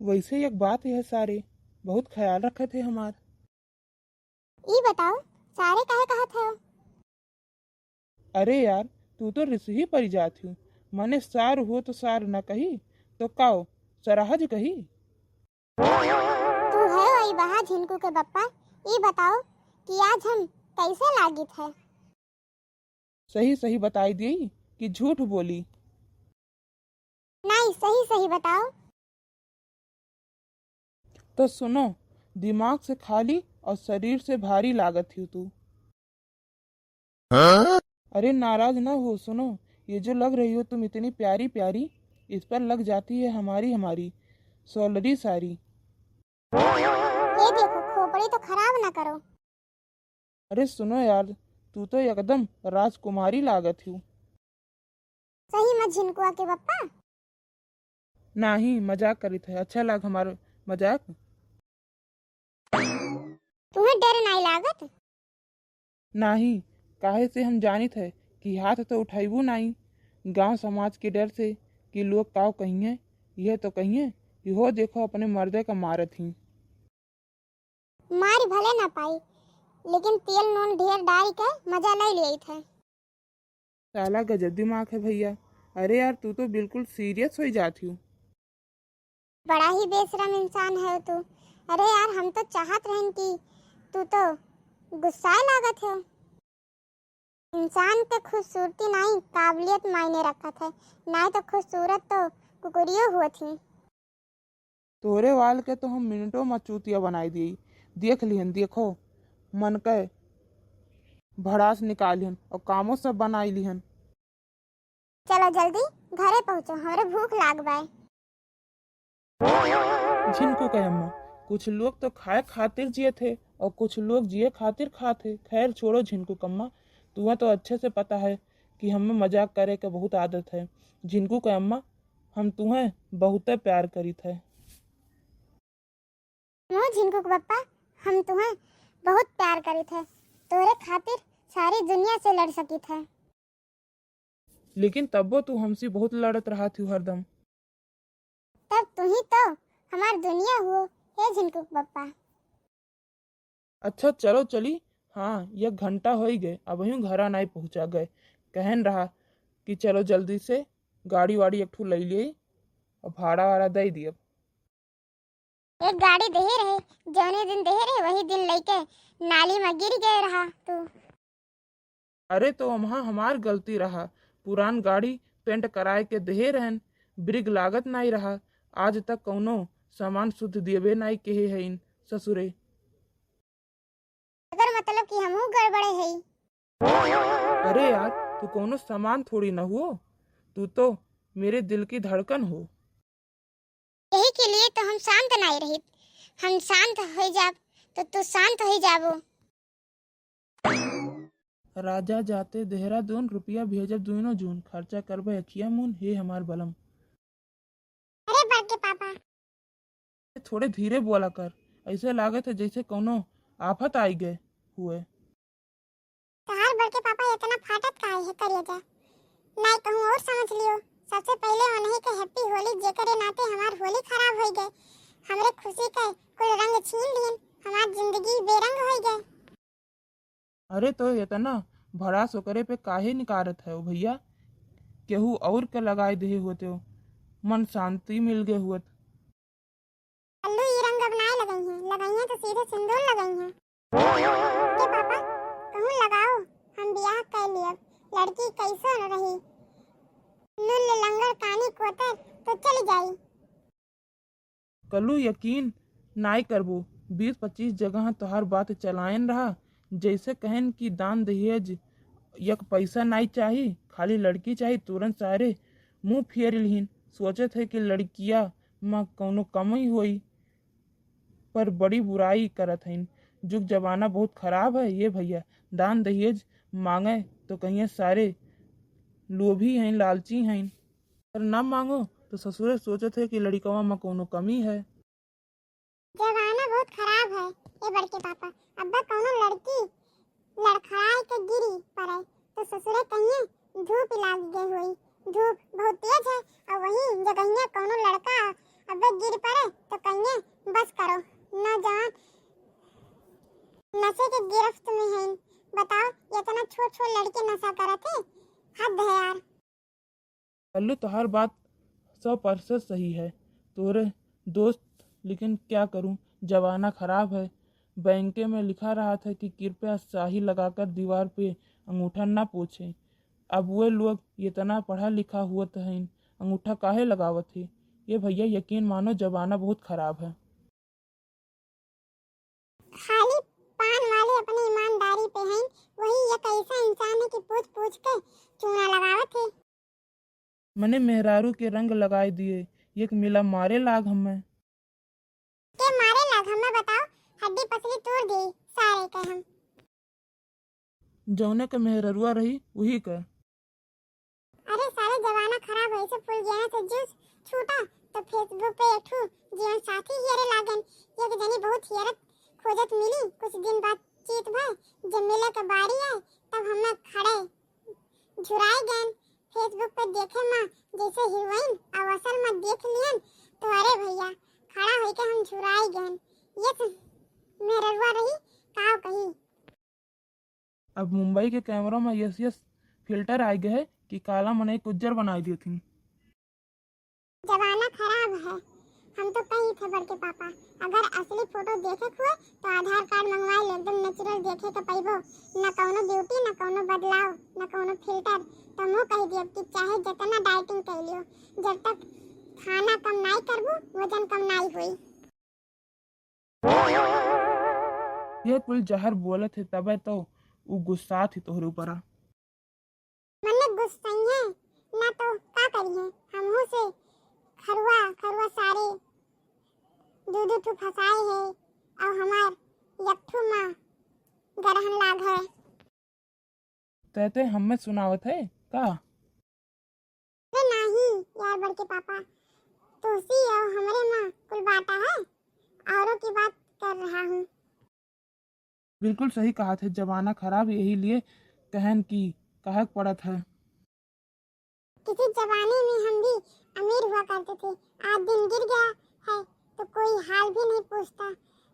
वैसे एक बात है सारे, बहुत ख्याल रखे थे हमार। ई बताओ, सारे काहे कहत है? अरे यार, तू तो ऋषि ही परी जात हूँ। मने सार हो तो सार न कही तो काओ सराहज कही। तू है वही बहा झिनकू के बप्पा। ई बताओ कि आज हम कैसे लागित है? सही सही बताई दी कि झूठ बोली। नहीं, सही सही बताओ। तो सुनो, दिमाग से खाली और शरीर से भारी लागत थी तू। अरे नाराज ना हो, सुनो। ये जो लग रही हो तुम इतनी प्यारी प्यारी, इस पर लग जाती है हमारी हमारी सोलरी सारी। ये देखो, खोपड़ी तो खराब ना करो। अरे सुनो यार, तू तो एकदम राजकुमारी लागत हूँ। सही मत झिनकुआ के बप्पा। ना ही मजाक करी थे, अच्छा लग हमारा मजाक। तुम्हें डर नहीं लागत? ना ही, काहे से हम जानित है कि हाथ तो उठाइबू नहीं, गांव समाज के डर से कि लोग काव कहिए। यह तो कहिए कि हो देखो अपने मर्दे का मारत ही। मार भले ना पाई, लेकिन तेल नून ढेर डाल के मजा ले लिया थे। साला गजब दिमाग है भैया। अरे यार, तू तो बिल्कुल सीरियस हो जाती हूँ। बड़ा ही बेशरम इंसान है तू। अरे यार, हम तो चाहत रहन कि तू तो गुस्सा लागत है। इंसान के खूबसूरती नहीं, काबिलियत मायने रखत है। नहीं तो खूबसूरत तो कुकुरियो हुआ थी। तोरे वाल के तो हम मिनटों में चूतिया बनाई दी। देख लिहन, देखो मन के भड़ास निकालिहन और कामों सब बनाई लिहन। चलो जल्दी घरे पहुँचो, हमारे भूख लाग बाय। जिनको कहे अम्मा, कुछ लोग तो खाए खातिर जिए थे और कुछ लोग जिए खातिर खाते। खैर छोड़ो झिनकू कम्मा, तुम्हें तो अच्छे से पता है कि हमें मजाक करे के बहुत आदत है। झिनकू कहे अम्मा, हम तुम्हें बहुत प्यार करी थे। नो झिनकुक बप्पा, हम तुम्हें बहुत प्यार करी थे। तोरे खातिर सारी दुनिया से लड़ सकी थे। लेकिन तब्बो तू हमसे बहुत लड़त रहा थी हरदम। तब तू ही तो हमार दुनिया हुआ हे झिनकुक बप्पा। अच्छा चलो चली। हाँ, 1 घंटा हो ही गए, अब यूं घरा नहीं पहुंचा गए। कहन रहा कि चलो जल्दी से गाड़ी वाड़ी एक ठू ले लिए और भाड़ा वाड़ा दे दिए। एक गाड़ी दे रहे, जौने दिन दे रहे वही दिन लेके नाली में गिर गए रहा तू। अरे तो वहाँ हमार गलती रहा। पुरान गाड़ी पेंट कराए के दे रहन, ब्रिक लागत नहीं रहा। आज तक कौनो सामान शुद्ध देवे नहीं कहे है इन ससुरे। अगर मतलब कि हमहू गड़बड़े है। अरे यार, तू कौनो सामान थोड़ी न हो, तू तो मेरे दिल की धड़कन हो। यही के लिए तो हम शांत नहीं रही। हम शांत हो जाब तो तू शांत हो जाबो। राजा जाते देहरादून, रुपया भेजब दोनों जून, खर्चा करबे अखिया मुन हे हमार बलम। अरे बड़के पापा, थोड़े धीरे बोला कर, ऐसे लागत है जैसे कौनो आफत आई गए हुए। तहार बड़के पापा इतना फाटत काहे है करिए जा? नहीं कहूँ और समझ लियो। सबसे पहले उन्हीं के हैप्पी होली जेकरे नाते हमार होली खराब हो गए। हमरे खुशी के कुल रंग छीन लियन, हमार जिंदगी बेरंग हो गए। अरे तो इतना भड़ास ओकरे पे काहे निकारत है ओ भैया? केहू और के लगाए दे होते हो, मन शांति मिल गए हुत। अल्लू ये रंग अब नाय लगाई हैं तो सीधे सिंदूर लगाई हैं। के पापा कहूँ लगाओ, हम ब्याह कर लिया। लड़की कैसे न रही, नुल लंगर कानी कोतर तो चली जाई। कलू यकीन नाई करबो, 20-25 जगह तोहार बात चलायन रहा। जैसे कहन कि दान दहेज यक पैसा नहीं चाहिए, खाली लड़की चाहिए, तुरंत सारे मुंह फेर लिहिन। सोचे थे कि लड़किया माँ कौनो कमी हुई, पर बड़ी बुराई करत हइन। जुग जमाना बहुत खराब है ये भैया। दान दहेज मांगे तो कहिए सारे लोभी हैं, लालची हैं, पर ना मांगो तो ससुरे सोचत है कि लड़कवा में कोनो कमी है। जमाना बहुत खराब है ये बड़के पापा। अब्बा कौनो लड़की लड़खड़ाए के गिरी पड़े तो ससुरे कहिए धूप लाग गई हुई। धूप बहुत तेज है और वही जगहिया कौनो लड़का अबे गिर पड़े तो कहिए बस करो। नौजवान नशे के गिरफ्त में है। बताओ इतना छोट छोट लड़के नशा करत है, हद है यार। कल्लू तुम्हार बात 100% सही है तोरे दोस्त, लेकिन क्या करूं, जमाना खराब है। बैंके में लिखा रहा था कि कृपया स्याही लगाकर दीवार पे अंगूठा ना पोछें। अब वे लोग इतना पढ़ा लिखा हुआ तो है, अंगूठा काहे लगावत है। ये भैया यकीन मानो जमाना बहुत खराब है। खाली पान वाले अपनी ईमानदारी पे हैं, वही एक ऐसा इंसान है कि पूछ पूछ के चूना लगावत है। मैंने मेहरारू के रंग लगाए दिए, एक मिला मारे लाग हमें। के मारे लाग हमें बताओ, हड्डी पसली तोड़ दी सारे के हम। जौने के मेहररुआ रही वही का। अरे सारे जमाना खराब है, से फूल गया तो जूस छूटा तो फेसबुक पे एक जीवन साथी हियरे लागन। एक जनी बहुत हियरत खोजत मिली, कुछ दिन बाद चीत भय जब मिले के बारी आए तब हमें खड़े झुराए गए। फेसबुक पे देखे मां जैसे हीरोइन और असल में देख लियन तो अरे भैया खड़ा होके हम झुराए गए। ये तो मेरे रुआ रही काव कही। अब मुंबई के कैमरों में यस फिल्टर आ गए है कि काला मने उज्जर बनाई दी थी। जमाना खराब है। हम तो कही थे बड़के पापा, अगर असली फोटो देखे हुए तो आधार कार्ड मंगवाई ले, एकदम नेचुरल देखे के पैबो, न कोनो ब्यूटी न कोनो बदलाव न कोनो फिल्टर। तो मु कह दियो कि चाहे जितना डाइटिंग कर लियो, जब तक खाना कम नहीं करबू वजन कम नहीं हुई। ये कुल जहर बोलत है तबे तो वो गुस्सा थी तोहरे ऊपर। मने गुस्सा है ना तो का करिए, हमहू से खरवा खरवा सारे दूध ठू फसाए है और हमार यठू मां गरहन लाग है। तैते हमें सुनावत है का? अरे नहीं यार बड़के पापा, तुलसी और हमरे मां कुल बाटा है, औरों की बात कर रहा हूँ। बिल्कुल सही कहा थे, जमाना खराब यही लिए कहन की कहक पड़त है। किसी जमाने में हम भी अमीर हुआ करते थे, आज दिन गिर गया है तो कोई हाल भी नहीं पूछता।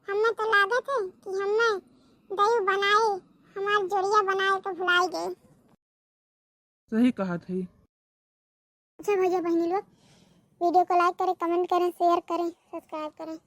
हमें तो लागत है कि हमें दयु बनाए हमार जोड़िया बनाए तो भुलाई गए। सही कहा थे। अच्छा भैया बहनी लोग, वीडियो को लाइक करें, कमेंट करें, शेयर करें, सब्सक्राइब करें।